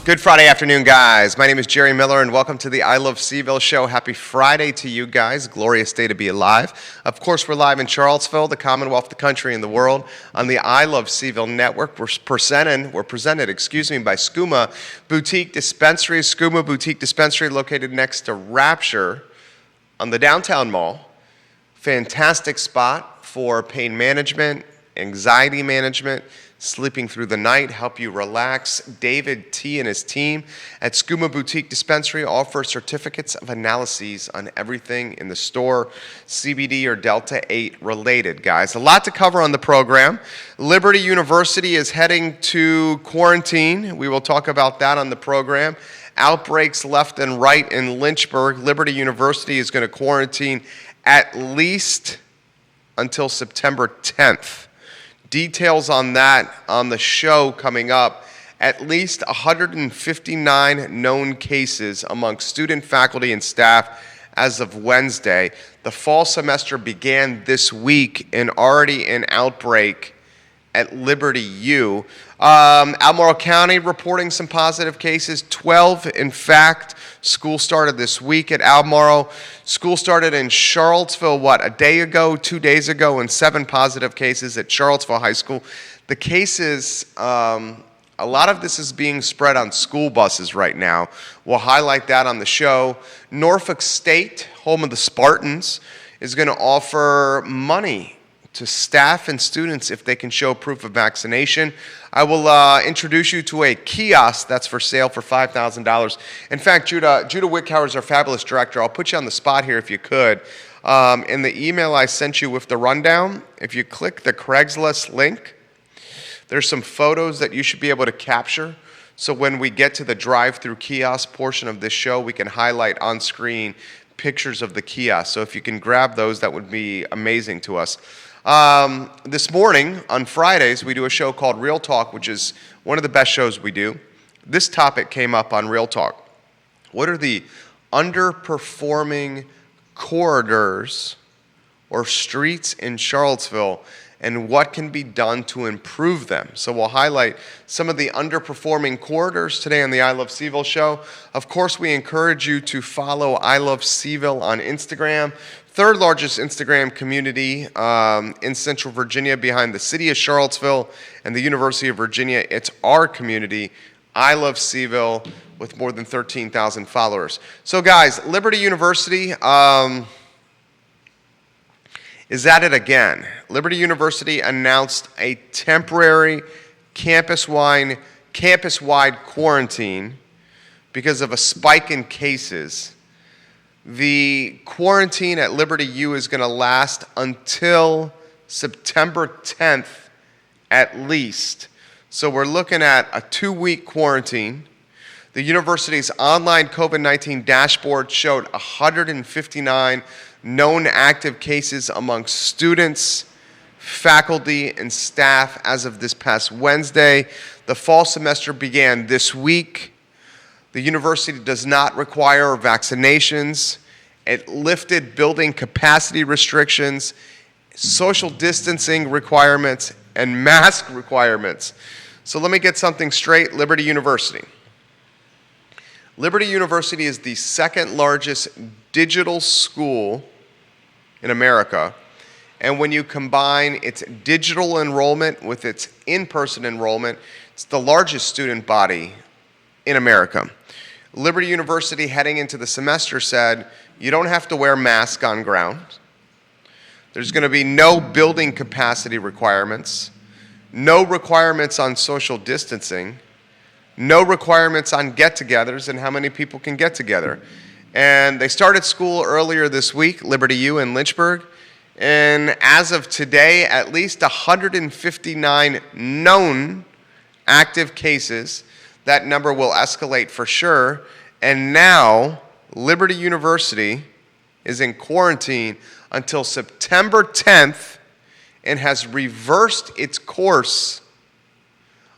Good Friday afternoon, guys. My name is Jerry Miller, and welcome to the I Love CVille Show. Happy Friday to you guys. Glorious day to be alive. Of course, we're live in Charlottesville, the Commonwealth, the country, and the world on the I Love CVille Network. We're presented by Skooma Boutique Dispensary. Skooma Boutique Dispensary located next to Rapture on the downtown mall. Fantastic spot for pain management, anxiety management, sleeping through the night, help you relax. David T. and his team at Skooma Boutique Dispensary offer certificates of analyses on everything in the store, CBD or Delta 8 related, guys. A lot to cover on the program. Liberty University is heading to quarantine. We will talk about that on the program. Outbreaks left and right in Lynchburg. Liberty University is going to quarantine at least until September 10th. Details on that on the show coming up. At least 159 known cases among student, faculty, and staff as of Wednesday. The fall semester began this week and already an outbreak at Liberty U. Albemarle County reporting some positive cases, 12 in fact. School started this week at Albemarle. School started in Charlottesville, a day ago, 2 days ago, and 7 positive cases at Charlottesville High School. The cases, a lot of this is being spread on school buses right now. We'll highlight that on the show. Norfolk State, home of the Spartans, is going to offer money to staff and students if they can show proof of vaccination. I will introduce you to a kiosk that's for sale for $5,000. In fact, Judah Wickhauer is our fabulous director. I'll put you on the spot here if you could. In the email I sent you with the rundown, if you click the Craigslist link, there's some photos that you should be able to capture. So when we get to the drive-through kiosk portion of this show, we can highlight on screen pictures of the kiosk. So if you can grab those, that would be amazing to us. This morning, on Fridays, we do a show called Real Talk, which is one of the best shows we do. This topic came up on Real Talk. What are the underperforming corridors or streets in Charlottesville, and what can be done to improve them? So we'll highlight some of the underperforming corridors today on the I Love CVille Show. Of course, we encourage you to follow I Love CVille on Instagram. Third largest Instagram community in Central Virginia behind the city of Charlottesville and the University of Virginia. It's our community, I Love CVille, with more than 13,000 followers. So guys, Liberty University is at it again. Liberty University announced a temporary campus-wide quarantine because of a spike in cases. The quarantine at Liberty U is going to last until September 10th at least. So we're looking at a 2-week quarantine. The university's online COVID-19 dashboard showed 159 known active cases among students, faculty, and staff as of this past Wednesday. The fall semester began this week. The university does not require vaccinations. It lifted building capacity restrictions, social distancing requirements, and mask requirements. So let me get something straight. Liberty University. Liberty University is the second largest digital school in America. And when you combine its digital enrollment with its in-person enrollment, it's the largest student body in America. Liberty University, heading into the semester, said you don't have to wear masks on ground. There's going to be no building capacity requirements, no requirements on social distancing, no requirements on get-togethers and how many people can get together. And they started school earlier this week, Liberty U in Lynchburg, and as of today, at least 159 known active cases. That number will escalate for sure. And now, Liberty University is in quarantine until September 10th and has reversed its course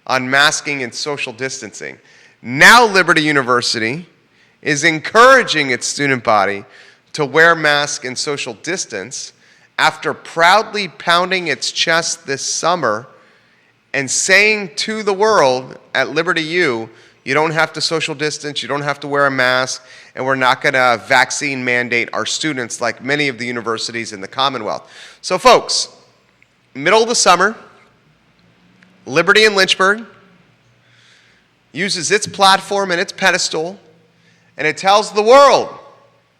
on masking and social distancing. Now, Liberty University is encouraging its student body to wear masks and social distance after proudly pounding its chest this summer and saying to the world at Liberty U, You don't have to social distance. You don't have to wear a mask. And we're not going to vaccine mandate our students like many of the universities in the Commonwealth. So, folks, middle of the summer, Liberty in Lynchburg uses its platform and its pedestal, and it tells the world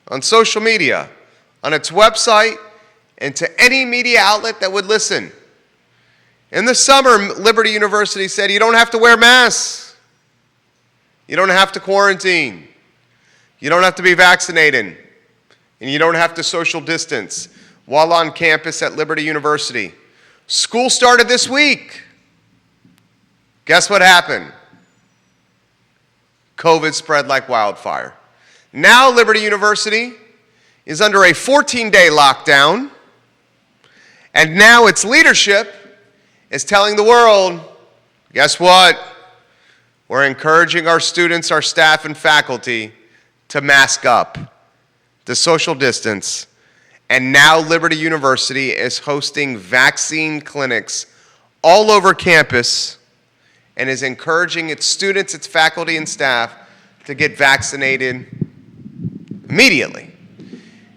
on social media, on its website, and to any media outlet that would listen. In the summer, Liberty University said, you don't have to wear masks. You don't have to quarantine. You don't have to be vaccinated. And you don't have to social distance while on campus at Liberty University. School started this week. Guess what happened? COVID spread like wildfire. Now Liberty University is under a 14-day lockdown, and now its leadership is telling the world, guess what? We're encouraging our students, our staff, and faculty to mask up, to social distance, and now Liberty University is hosting vaccine clinics all over campus and is encouraging its students, its faculty, and staff to get vaccinated immediately.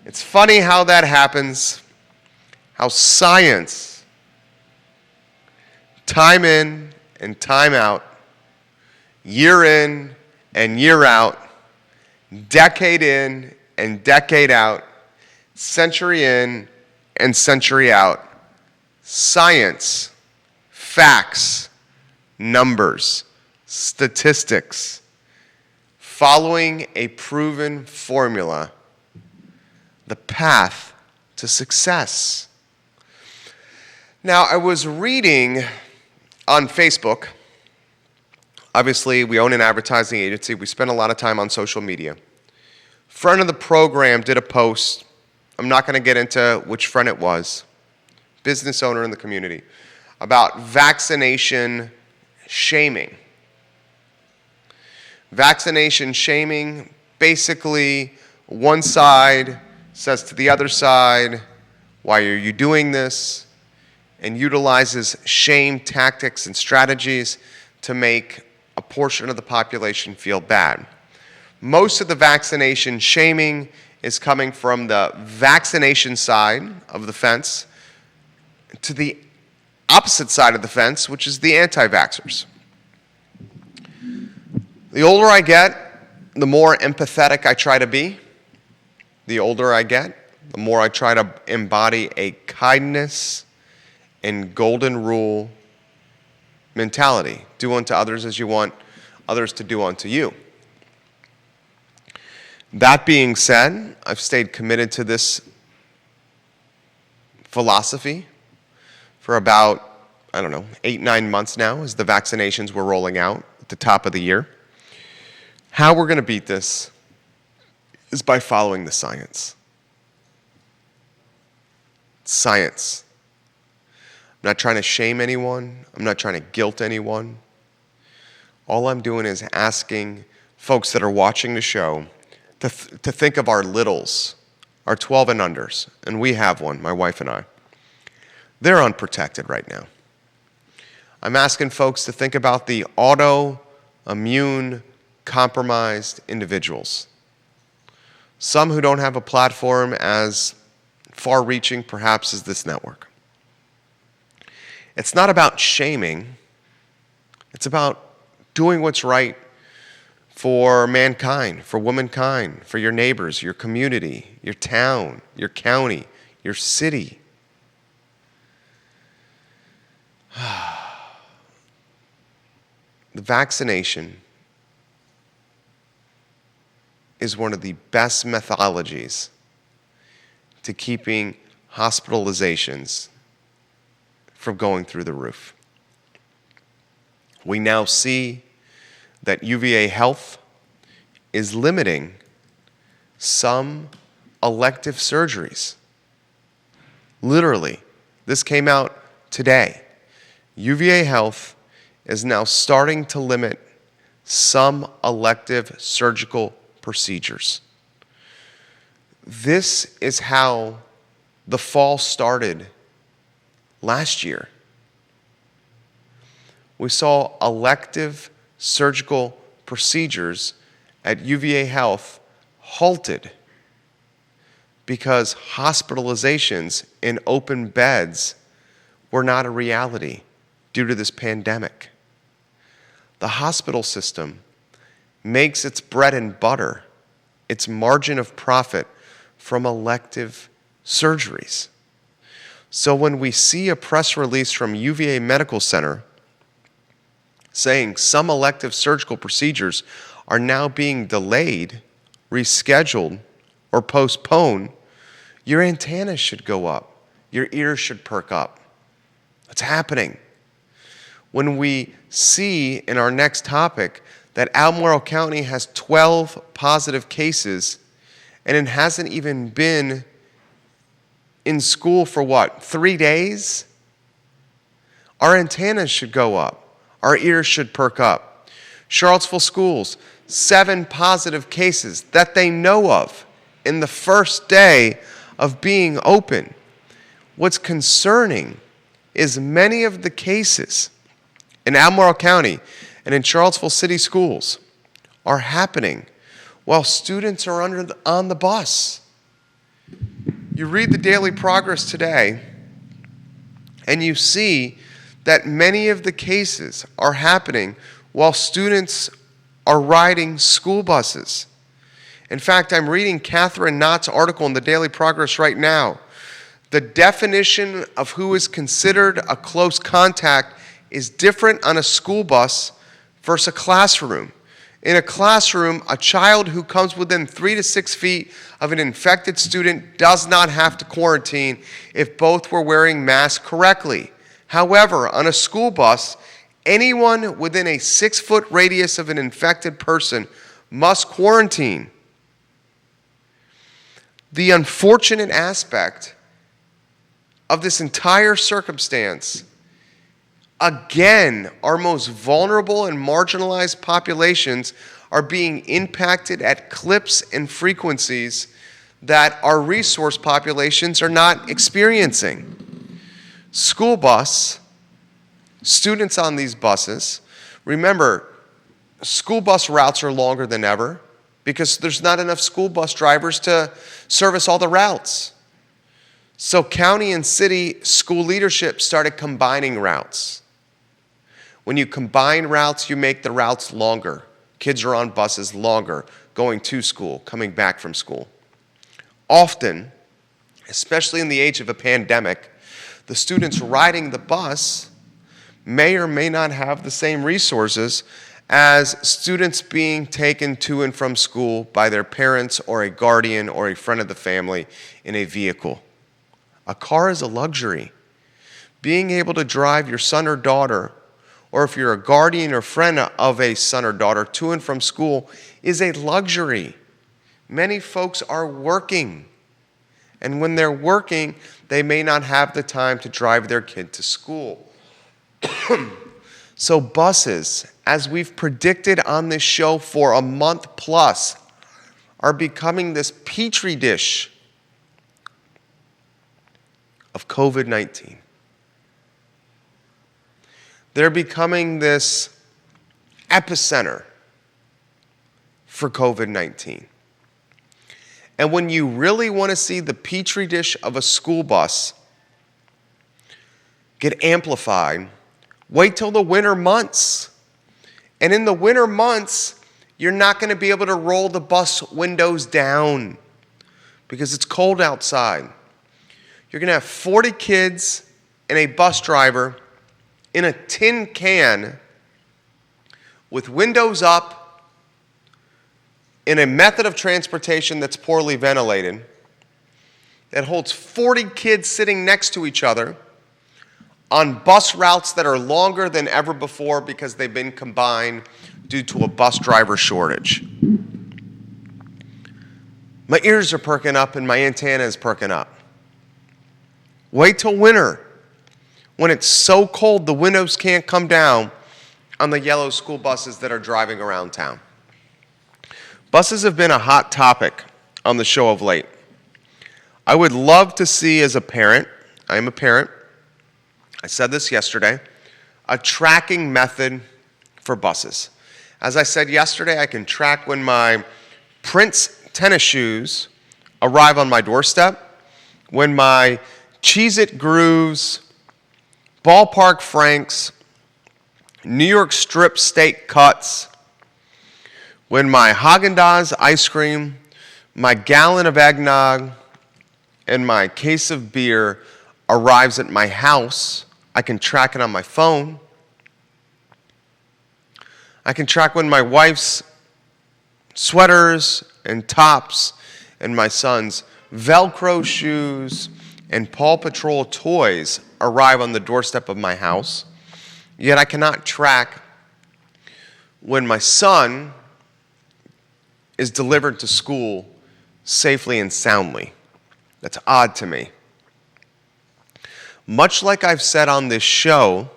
It's funny how that happens, how science, time in and time out, year in and year out, decade in and decade out, century in and century out, science, facts, numbers, statistics, following a proven formula, the path to success. Now, I was reading on Facebook. Obviously, we own an advertising agency. We spend a lot of time on social media. Friend of the program did a post. I'm not going to get into which friend it was, business owner in the community, about vaccination shaming. Vaccination shaming, basically, one side says to the other side, why are you doing this? And utilizes shame tactics and strategies to make a portion of the population feel bad. Most of the vaccination shaming is coming from the vaccination side of the fence to the opposite side of the fence, which is the anti-vaxxers. The older I get, the more empathetic I try to be. The older I get, the more I try to embody a kindness and golden rule mentality. Do unto others as you want others to do unto you. That being said, I've stayed committed to this philosophy for about, 8-9 months now as the vaccinations were rolling out at the top of the year. How we're going to beat this is by following the science. Science. I'm not trying to shame anyone. I'm not trying to guilt anyone. All I'm doing is asking folks that are watching the show to think of our littles, our 12 and unders, and we have one, my wife and I. They're unprotected right now. I'm asking folks to think about the autoimmune compromised individuals. Some who don't have a platform as far-reaching, perhaps, as this network. It's not about shaming. It's about doing what's right for mankind, for womankind, for your neighbors, your community, your town, your county, your city. The vaccination is one of the best methodologies to keeping hospitalizations from going through the roof. We now see that UVA Health is limiting some elective surgeries. Literally, this came out today. UVA Health is now starting to limit some elective surgical procedures. This is how the fall started last year. We saw elective surgical procedures at UVA Health halted because hospitalizations in open beds were not a reality due to this pandemic. The hospital system makes its bread and butter, its margin of profit, from elective surgeries. So when we see a press release from UVA Medical Center saying some elective surgical procedures are now being delayed, rescheduled, or postponed, your antennas should go up. Your ears should perk up. It's happening. When we see in our next topic that Albemarle County has 12 positive cases and it hasn't even been in school for 3 days? Our antennas should go up. Our ears should perk up. Charlottesville schools, 7 positive cases that they know of in the first day of being open. What's concerning is many of the cases in Albemarle County and in Charlottesville city schools are happening while students are on the bus. You read the Daily Progress today, and you see that many of the cases are happening while students are riding school buses. In fact, I'm reading Catherine Knott's article in the Daily Progress right now. The definition of who is considered a close contact is different on a school bus versus a classroom. In a classroom, a child who comes within 3 to 6 feet of an infected student does not have to quarantine if both were wearing masks correctly. However, on a school bus, anyone within a 6-foot radius of an infected person must quarantine. The unfortunate aspect of this entire circumstance, again, our most vulnerable and marginalized populations are being impacted at clips and frequencies that our resource populations are not experiencing. School bus, students on these buses, remember, school bus routes are longer than ever because there's not enough school bus drivers to service all the routes. So county and city school leadership started combining routes. When you combine routes, you make the routes longer. Kids are on buses longer, going to school, coming back from school. Often, especially in the age of a pandemic, the students riding the bus may or may not have the same resources as students being taken to and from school by their parents or a guardian or a friend of the family in a vehicle. A car is a luxury. Being able to drive your son or daughter, or if you're a guardian or friend of a son or daughter to and from school, is a luxury. Many folks are working, and when they're working, they may not have the time to drive their kid to school. So buses, as we've predicted on this show for a month plus, are becoming this petri dish of COVID-19. They're becoming this epicenter for COVID-19. And when you really want to see the petri dish of a school bus get amplified, wait till the winter months. And in the winter months, you're not going to be able to roll the bus windows down because it's cold outside. You're going to have 40 kids and a bus driver in a tin can with windows up in a method of transportation that's poorly ventilated that holds 40 kids sitting next to each other on bus routes that are longer than ever before because they've been combined due to a bus driver shortage. My ears are perking up and my antenna is perking up. Wait till winter when it's so cold the windows can't come down on the yellow school buses that are driving around town. Buses have been a hot topic on the show of late. I would love to see as a parent, I am a parent, I said this yesterday, a tracking method for buses. As I said yesterday, I can track when my Prince tennis shoes arrive on my doorstep, when my Cheez-It Grooves, Ballpark Franks, New York strip steak cuts, when my Haagen-Dazs ice cream, my gallon of eggnog, and my case of beer arrives at my house. I can track it on my phone. I can track when my wife's sweaters and tops and my son's Velcro shoes and Paw Patrol toys arrive on the doorstep of my house. Yet I cannot track when my son is delivered to school safely and soundly. That's odd to me. Much like I've said on this show,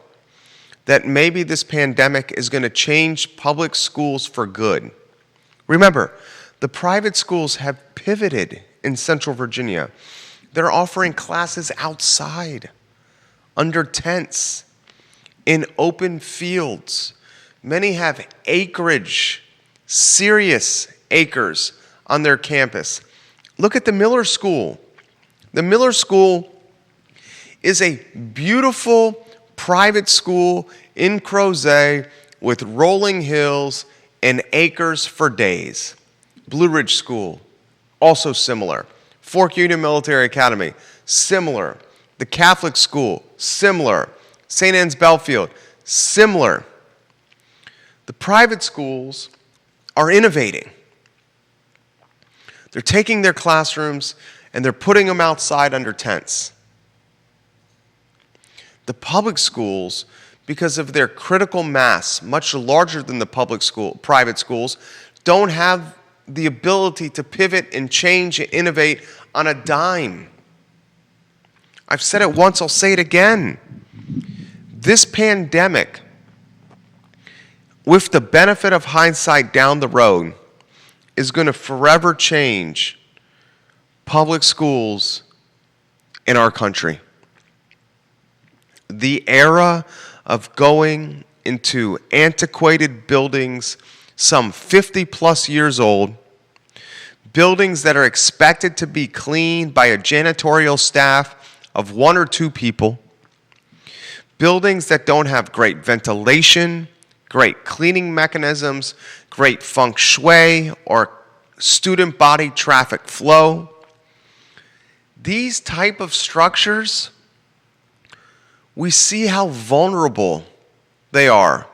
that maybe this pandemic is going to change public schools for good. Remember, the private schools have pivoted in Central Virginia. They're offering classes outside, under tents, in open fields. Many have acreage, serious acres on their campus. Look at the Miller School. The Miller School is a beautiful private school in Crozet with rolling hills and acres for days. Blue Ridge School, also similar. Fork Union Military Academy, similar. The Catholic School, similar. St. Anne's Belfield, similar. The private schools are innovating. They're taking their classrooms and they're putting them outside under tents. The public schools, because of their critical mass, much larger than the private schools, don't have the ability to pivot and change and innovate on a dime. I've said it once, I'll say it again. This pandemic, with the benefit of hindsight down the road, is going to forever change public schools in our country. The era of going into antiquated buildings, some 50 plus years old, buildings that are expected to be cleaned by a janitorial staff of 1 or 2 people, buildings that don't have great ventilation, great cleaning mechanisms, great feng shui or student body traffic flow. These type of structures, we see how vulnerable they are.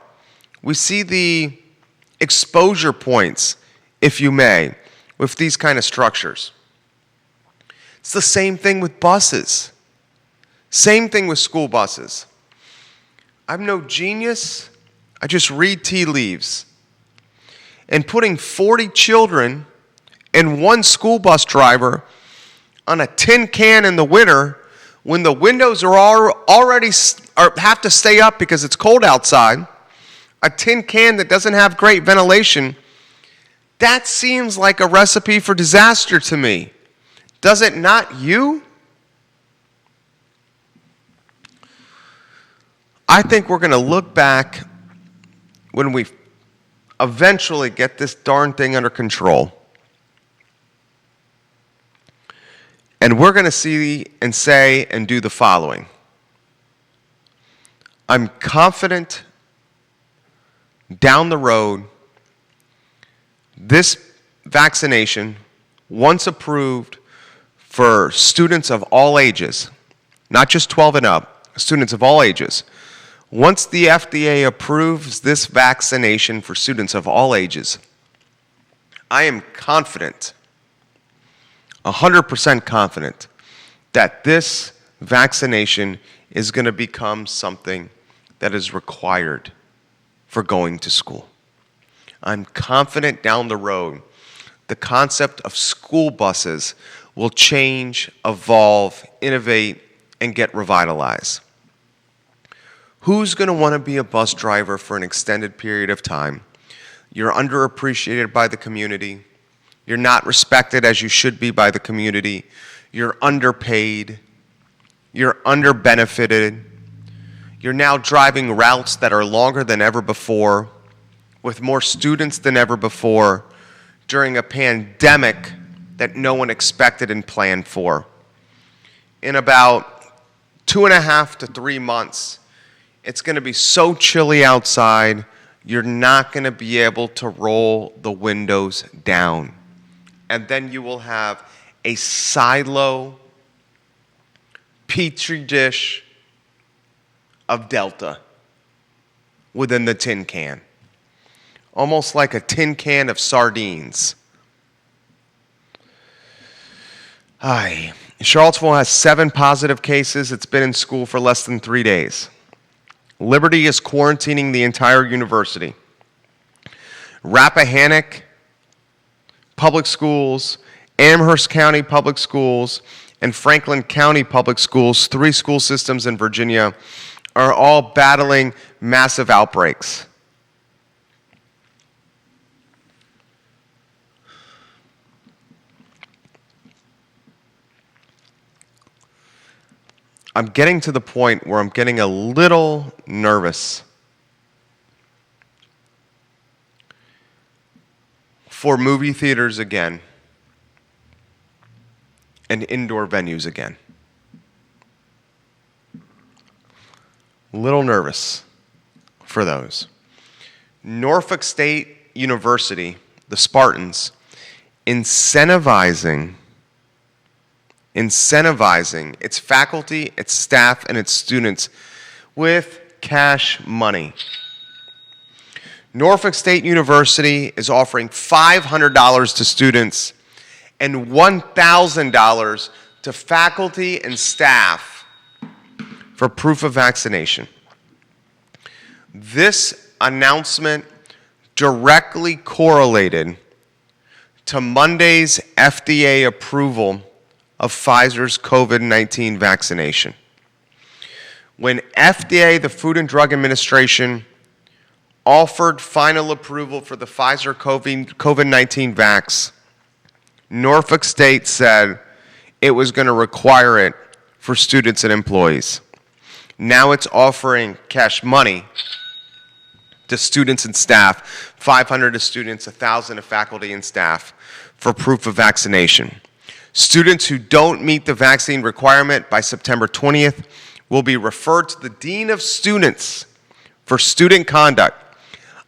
We see the exposure points, if you may, with these kind of structures. It's the same thing with buses. Same thing with school buses. I'm no genius. I just read tea leaves. And putting 40 children and 1 school bus driver on a tin can in the winter when the windows are already have to stay up because it's cold outside, a tin can that doesn't have great ventilation, that seems like a recipe for disaster to me. Does it not you? I think we're going to look back when we eventually get this darn thing under control. And we're going to see and say and do the following. I'm confident down the road, this vaccination, once approved for students of all ages, not just 12 and up, students of all ages, once the FDA approves this vaccination for students of all ages, I am confident, 100% confident, that this vaccination is going to become something that is required for going to school. I'm confident down the road the concept of school buses will change, evolve, innovate, and get revitalized. Who's going to want to be a bus driver for an extended period of time? You're underappreciated by the community. You're not respected as you should be by the community. You're underpaid. You're underbenefited. You're now driving routes that are longer than ever before. with more students than ever before during a pandemic that no one expected and planned for. In about 2.5 to 3 months, it's going to be so chilly outside, you're not going to be able to roll the windows down. And then you will have a silo petri dish of Delta within the tin can. Almost like a tin can of sardines. Charlottesville has 7 positive cases. It's been in school for less than 3 days. Liberty is quarantining the entire university. Rappahannock Public Schools, Amherst County Public Schools, and Franklin County Public Schools, 3 school systems in Virginia, are all battling massive outbreaks. I'm getting to the point where I'm getting a little nervous for movie theaters again and indoor venues again. A little nervous for those. Norfolk State University, the Spartans, incentivizing its faculty, its staff, and its students with cash money. Norfolk State University is offering $500 to students and $1,000 to faculty and staff for proof of vaccination. This announcement directly correlated to Monday's FDA approval of Pfizer's COVID-19 vaccination. When FDA, the Food and Drug Administration, offered final approval for the Pfizer COVID-19 vax, Norfolk State said it was going to require it for students and employees. Now it's offering cash money to students and staff, $500 to students, $1,000 to faculty and staff for proof of vaccination. Students who don't meet the vaccine requirement by September 20th will be referred to the Dean of Students for student conduct,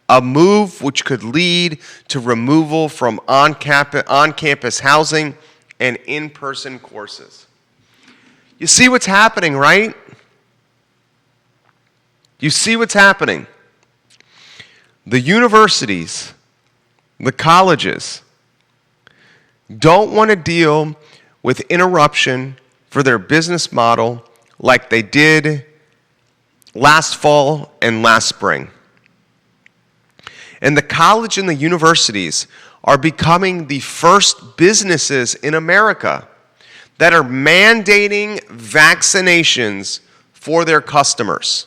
a move which could lead to removal from on-campus housing and in-person courses. You see what's happening, right? You see what's happening. The universities, the colleges, don't want to deal with interruption for their business model like they did last fall and last spring. And the college and the universities are becoming the first businesses in America that are mandating vaccinations for their customers.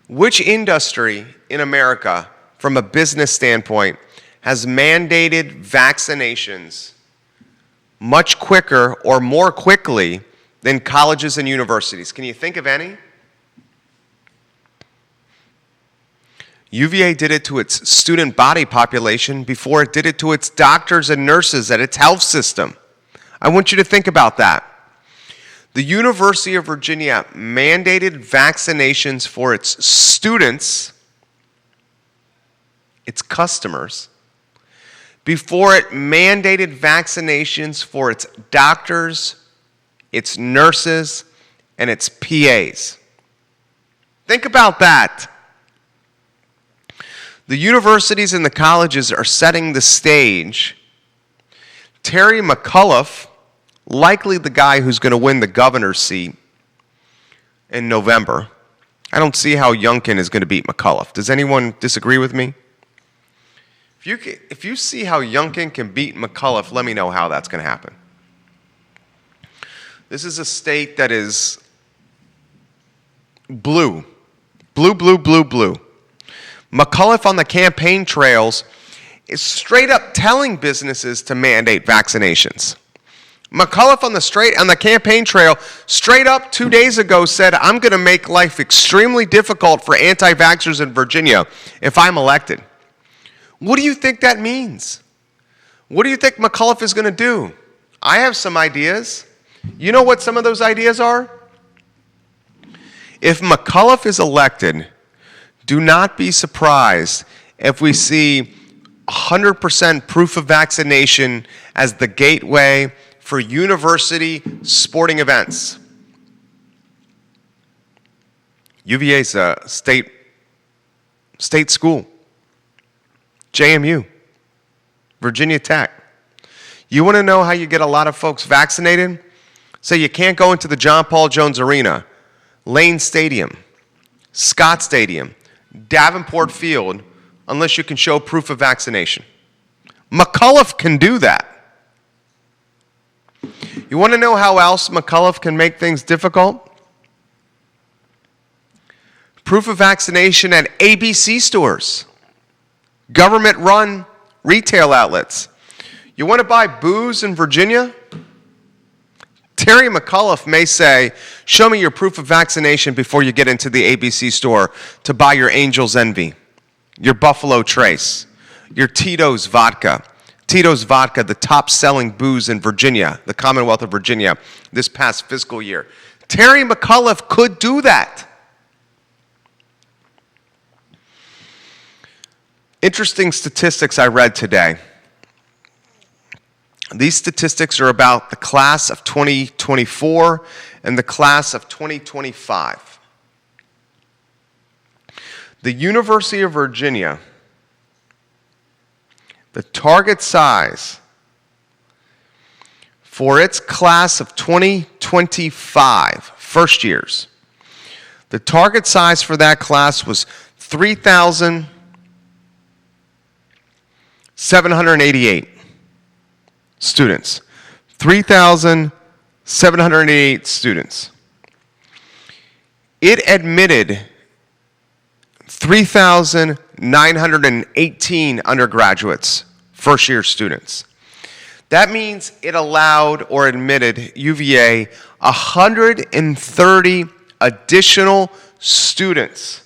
Which industry in America, from a business standpoint, has mandated vaccinations much quicker or more quickly than colleges and universities? Can you think of any? UVA did it to its student body population before it did it to its doctors and nurses at its health system. I want you to think about that. The University of Virginia mandated vaccinations for its students, its customers, before it mandated vaccinations for its doctors, its nurses, and its PAs. Think about that. The universities and the colleges are setting the stage. Terry McAuliffe, likely the guy who's going to win the governor's seat in November. I don't see how Youngkin is going to beat McAuliffe. Does anyone disagree with me? If you see how Youngkin can beat McAuliffe, let me know how that's going to happen. This is a state that is blue. Blue, blue, blue, blue. McAuliffe on the campaign trails is straight up telling businesses to mandate vaccinations. McAuliffe on the campaign trail straight up 2 days ago said, I'm going to make life extremely difficult for anti-vaxxers in Virginia if I'm elected. What do you think that means? What do you think McAuliffe is going to do? I have some ideas. You know what some of those ideas are? If McAuliffe is elected, do not be surprised if we see 100% proof of vaccination as the gateway for university sporting events. UVA is a state school. JMU, Virginia Tech. You want to know how you get a lot of folks vaccinated? Say you can't go into the John Paul Jones Arena, Lane Stadium, Scott Stadium, Davenport Field, unless you can show proof of vaccination. McAuliffe can do that. You want to know how else McAuliffe can make things difficult? Proof of vaccination at ABC stores, government-run retail outlets. You want to buy booze in Virginia? Terry McAuliffe may say, show me your proof of vaccination before you get into the ABC store to buy your Angel's Envy, your Buffalo Trace, your Tito's Vodka. Tito's Vodka, the top-selling booze in Virginia, the Commonwealth of Virginia, this past fiscal year. Terry McAuliffe could do that. Interesting statistics I read today. These statistics are about the class of 2024 and the class of 2025. The University of Virginia, the target size for its class of 2025, first years, the target size for that class was 3,788 students. 3,788 students. It admitted 3,918 undergraduates, first-year students. That means it allowed or admitted UVA 130 additional students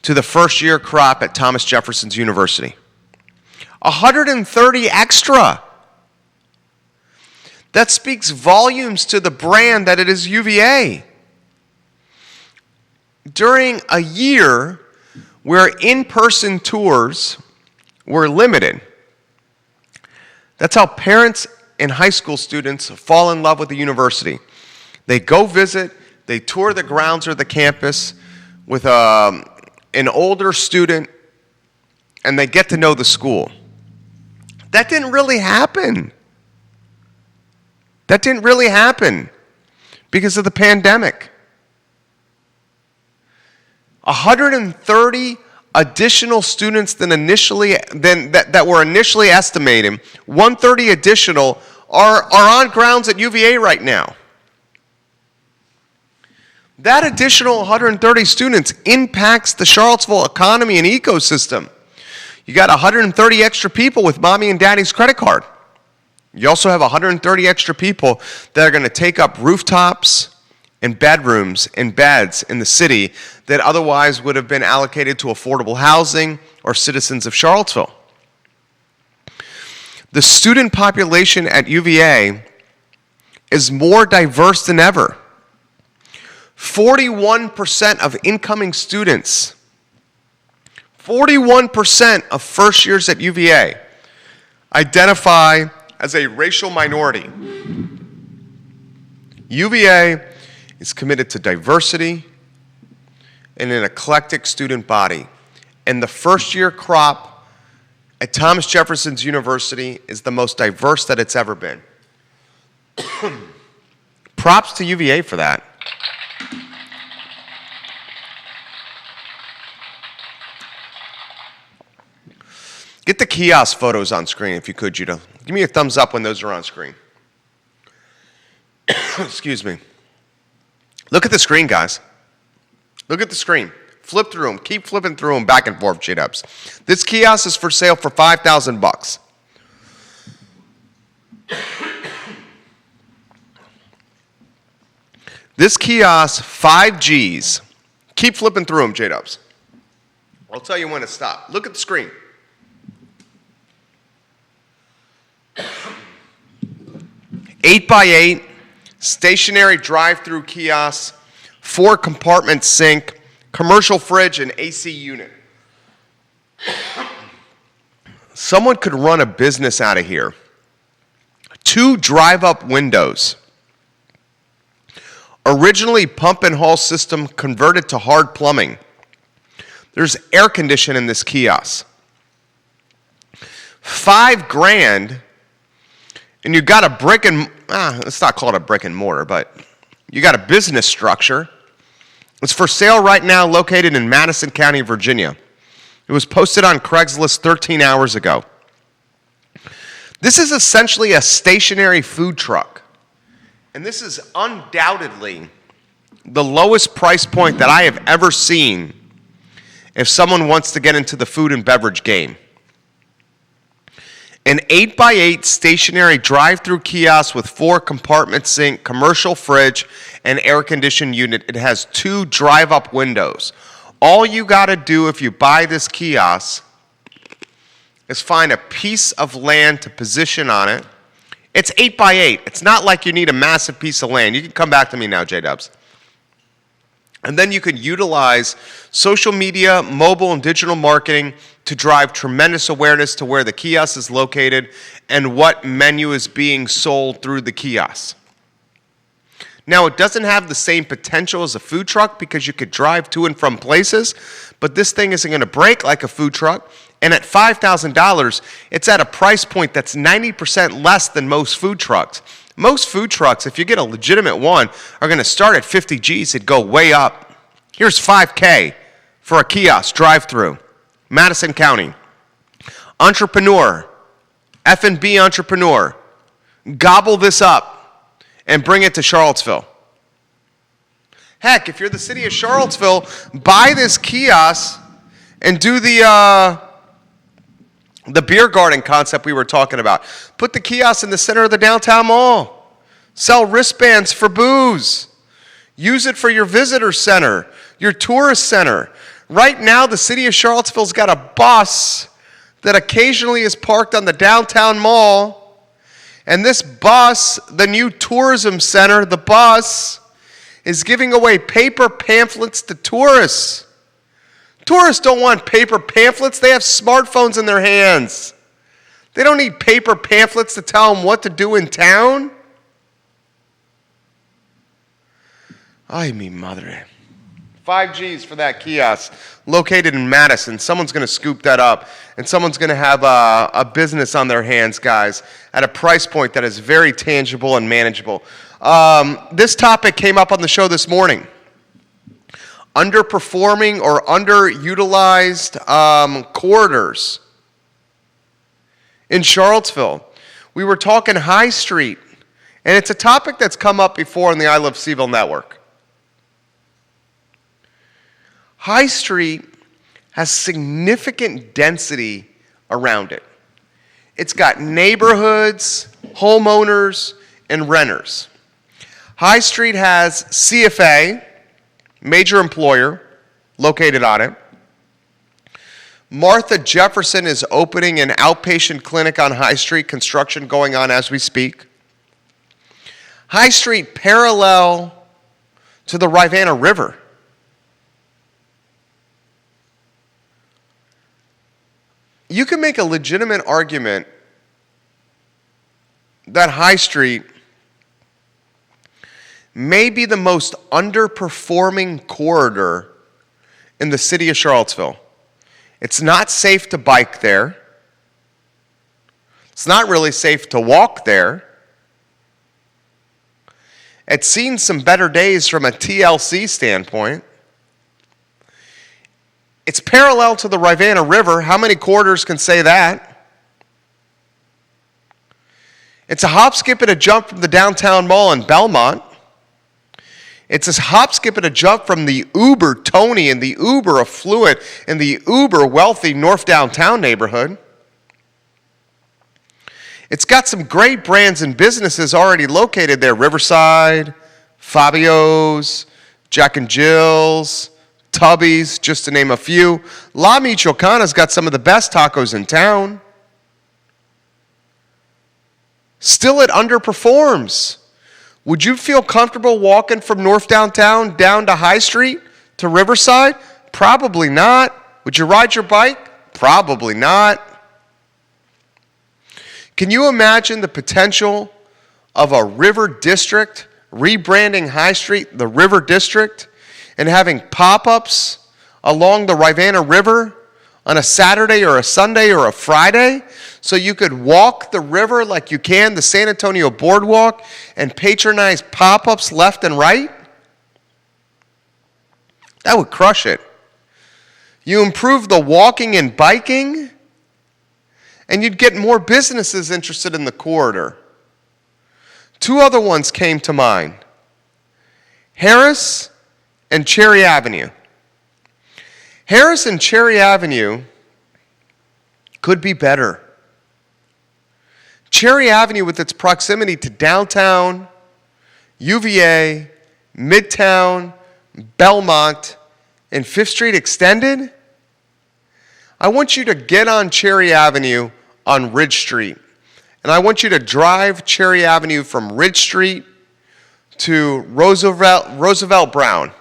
to the first-year crop at Thomas Jefferson's University. 130 extra. That speaks volumes to the brand that it is UVA. During a year where in-person tours were limited, that's how parents and high school students fall in love with the university. They go visit, they tour the grounds or the campus with an older student, and they get to know the school. That didn't really happen. That didn't really happen because of the pandemic. 130 additional students that were initially estimated, 130 additional are on grounds at UVA right now. That additional 130 students impacts the Charlottesville economy and ecosystem. You got 130 extra people with mommy and daddy's credit card. You also have 130 extra people that are going to take up rooftops and bedrooms and beds in the city that otherwise would have been allocated to affordable housing or citizens of Charlottesville. The student population at UVA is more diverse than ever. 41% of incoming students, 41% of first years at UVA identify as a racial minority. UVA is committed to diversity and an eclectic student body. And the first year crop at Thomas Jefferson's University is the most diverse that it's ever been. Props to UVA for that. Get the kiosk photos on screen if you could, Judah. Give me a thumbs up when those are on screen. Excuse me. Look at the screen, guys. Look at the screen. Flip through them. Keep flipping through them back and forth, J-Dubs. This kiosk is for sale for $5,000. This kiosk, 5 Gs. Keep flipping through them, J-Dubs. I'll tell you when to stop. Look at the screen. Eight by 8, stationary drive-through kiosk, 4-compartment sink, commercial fridge, and AC unit. Someone could run a business out of here. 2 drive-up windows. Originally pump and haul system converted to hard plumbing. There's air conditioning in this kiosk. $5,000, and you got a let's not call it a brick and mortar, but you got a business structure. It's for sale right now, located in Madison County, Virginia. It was posted on Craigslist 13 hours ago. This is essentially a stationary food truck. And this is undoubtedly the lowest price point that I have ever seen if someone wants to get into the food and beverage game. An 8 by 8 stationary drive-through kiosk with 4-compartment sink, commercial fridge, and air-conditioned unit. It has 2 drive-up windows. All you got to do if you buy this kiosk is find a piece of land to position on it. It's 8 by 8. It's not like you need a massive piece of land. You can come back to me now, J-Dubs. And then you can utilize social media, mobile, and digital marketing to drive tremendous awareness to where the kiosk is located and what menu is being sold through the kiosk. Now, it doesn't have the same potential as a food truck because you could drive to and from places, but this thing isn't going to break like a food truck. And at $5,000, it's at a price point that's 90% less than most food trucks. Most food trucks, if you get a legitimate one, are going to start at 50 Gs. It'd go way up. Here's $5K for a kiosk drive-through, Madison County. Entrepreneur, F&B entrepreneur, gobble this up and bring it to Charlottesville. Heck, if you're the city of Charlottesville, buy this kiosk and do the beer garden concept we were talking about. Put the kiosk in the center of the downtown mall. Sell wristbands for booze. Use it for your visitor center, your tourist center. Right now, the city of Charlottesville's got a bus that occasionally is parked on the downtown mall. And this bus, the new tourism center, the bus, is giving away paper pamphlets to tourists. Tourists don't want paper pamphlets. They have smartphones in their hands. They don't need paper pamphlets to tell them what to do in town. Ay, mi madre. 5 Gs for that kiosk located in Madison. Someone's going to scoop that up, and someone's going to have a business on their hands, guys, at a price point that is very tangible and manageable. This topic came up on the show this morning. Underperforming or underutilized corridors in Charlottesville. We were talking High Street, and it's a topic that's come up before on the I Love CVille Network. High Street has significant density around it. It's got neighborhoods, homeowners, and renters. High Street has CFA, major employer, located on it. Martha Jefferson is opening an outpatient clinic on High Street, construction going on as we speak. High Street parallel to the Rivanna River. You can make a legitimate argument that High Street may be the most underperforming corridor in the city of Charlottesville. It's not safe to bike there. It's not really safe to walk there. It's seen some better days from a TLC standpoint. It's parallel to the Rivanna River. How many corridors can say that? It's a hop, skip, and a jump from the downtown mall in Belmont. It's a hop, skip, and a jump from the uber Tony and the uber affluent and the uber wealthy North Downtown neighborhood. It's got some great brands and businesses already located there. Riverside, Fabio's, Jack and Jill's, Tubby's, just to name a few. La Michoacana's got some of the best tacos in town. Still, it underperforms. Would you feel comfortable walking from North Downtown down to High Street to Riverside? Probably not. Would you ride your bike? Probably not. Can you imagine the potential of a river district rebranding High Street the River District and having pop-ups along the Rivanna River on a Saturday or a Sunday or a Friday so you could walk the river like you can the San Antonio Boardwalk and patronize pop-ups left and right? That would crush it. You improve the walking and biking, and you'd get more businesses interested in the corridor. Two other ones came to mind. Harris and Cherry Avenue. Harris and Cherry Avenue could be better. Cherry Avenue, with its proximity to downtown, UVA, Midtown, Belmont, and 5th Street Extended, I want you to get on Cherry Avenue on Ridge Street. And I want you to drive Cherry Avenue from Ridge Street to Roosevelt Brown.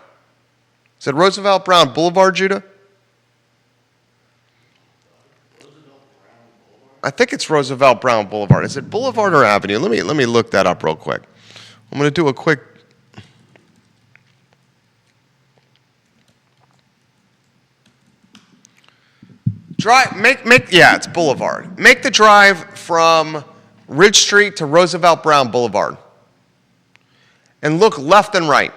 Is it Roosevelt Brown Boulevard, Judah? I think it's Roosevelt Brown Boulevard. Is it Boulevard or Avenue? Let me look that up real quick. I'm going to do a quick. It's Boulevard. Make the drive from Ridge Street to Roosevelt Brown Boulevard. And look left and right.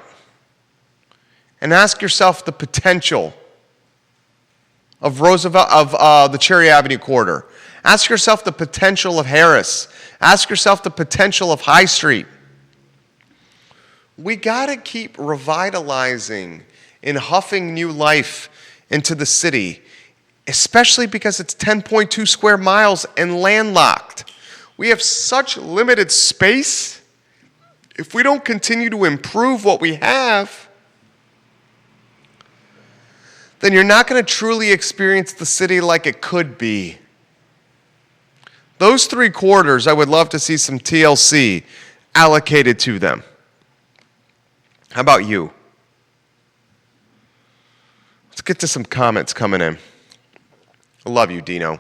And ask yourself the potential of the Cherry Avenue corridor. Ask yourself the potential of Harris. Ask yourself the potential of High Street. We got to keep revitalizing and huffing new life into the city, especially because it's 10.2 square miles and landlocked. We have such limited space. If we don't continue to improve what we have, then you're not going to truly experience the city like it could be. Those three corridors, I would love to see some TLC allocated to them. How about you? Let's get to some comments coming in. I love you, Dino.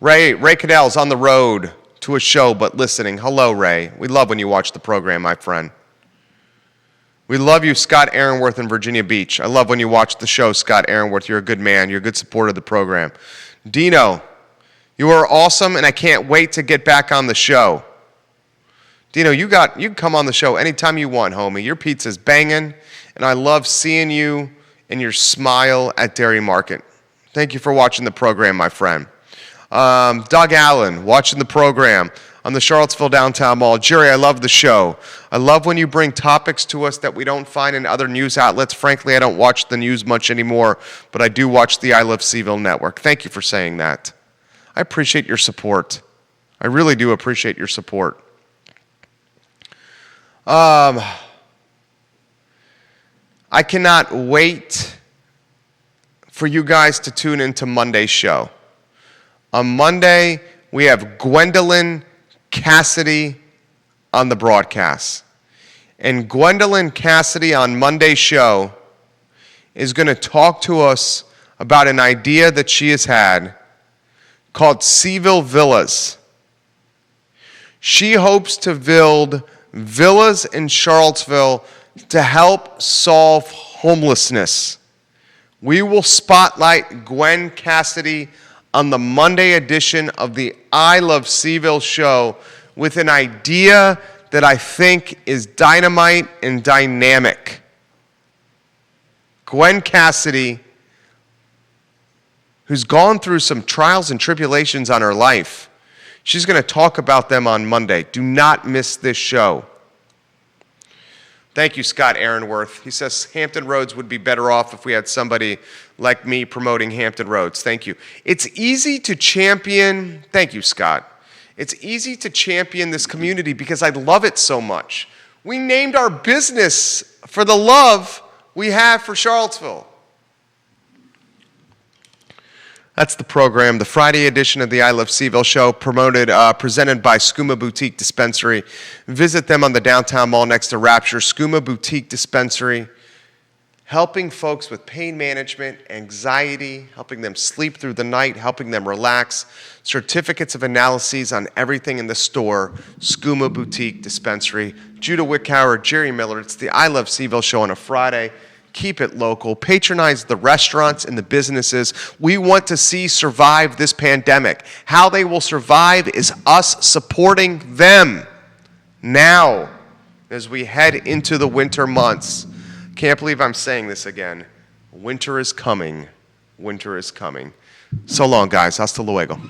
Ray Cadell's on the road to a show but listening. Hello, Ray. We love when you watch the program, my friend. We love you, Scott Aaronworth in Virginia Beach. I love when you watch the show, Scott Aaronworth. You're a good man. You're a good supporter of the program. Dino, you are awesome, and I can't wait to get back on the show. Dino, you can come on the show anytime you want, homie. Your pizza's banging, and I love seeing you and your smile at Dairy Market. Thank you for watching the program, my friend. Doug Allen, watching the program on the Charlottesville Downtown Mall. Jerry, I love the show. I love when you bring topics to us that we don't find in other news outlets. Frankly, I don't watch the news much anymore, but I do watch the I Love CVille Network. Thank you for saying that. I appreciate your support. I really do appreciate your support. I cannot wait for you guys to tune into Monday's show. On Monday, we have Gwendolyn Cassidy on the broadcast. And Gwendolyn Cassidy on Monday's show is going to talk to us about an idea that she has had called CVille Villas. She hopes to build villas in Charlottesville to help solve homelessness. We will spotlight Gwen Cassidy on the Monday edition of the I Love CVille Show with an idea that I think is dynamite and dynamic. Gwen Cassidy, who's gone through some trials and tribulations on her life, she's going to talk about them on Monday. Do not miss this show. Thank you, Scott Aaronworth. He says Hampton Roads would be better off if we had somebody like me promoting Hampton Roads. Thank you. It's easy to champion, thank you, Scott. It's easy to champion this community because I love it so much. We named our business for the love we have for Charlottesville. That's the program, the Friday edition of the I Love CVille Show, presented by Skooma Boutique Dispensary. Visit them on the downtown mall next to Rapture. Skooma Boutique Dispensary, helping folks with pain management, anxiety, helping them sleep through the night, helping them relax. Certificates of analyses on everything in the store. Skooma Boutique Dispensary. Judah Wickhauer, Jerry Miller. It's the I Love CVille Show on a Friday. Keep it local. Patronize the restaurants and the businesses we want to see survive this pandemic. How they will survive is us supporting them now as we head into the winter months. Can't believe I'm saying this again. Winter is coming. Winter is coming. So long, guys. Hasta luego.